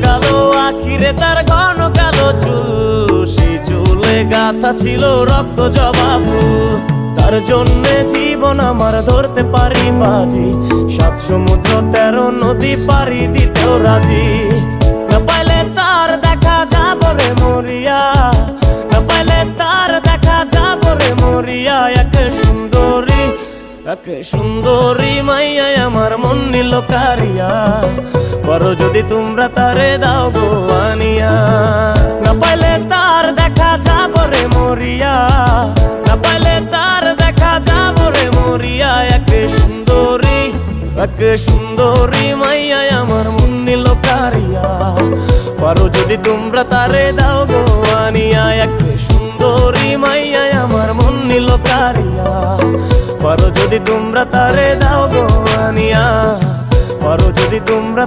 কালো আখিরে তার ঘন কালো চুল, সেই চুলে গাঁথা ছিল রক্ত জবা ফুল। তার জন্যে জীবন আমার ধরতে পারি বাজি, 7 সমুদ্র 13 নদী পাড়ি দিতেও রাজি। না পাইলে তার দেখা যাব রে মরিয়া, না পাইলে তার দেখা যাব রে মরিয়া। এক সুন্দরী মাইয়া আমার মন নিল কারিয়া, করো যদি তোমরা তারে দাও গো আনিয়া। না পাইলে তার দেখা যাব রে মরিয়া, না পাইলে তার দেখা যাব রে মরিয়া। এক সুন্দরী মাইয়া আমার মন নিল কারিয়া, করো যদি তোমরা তারে দাও গো আনিয়া। এক সুন্দরী মাইয়া আমার মন নিল কারিয়া, করো যদি তোমরা তারে দাও গো আনিয়া। করো যদি তোমরা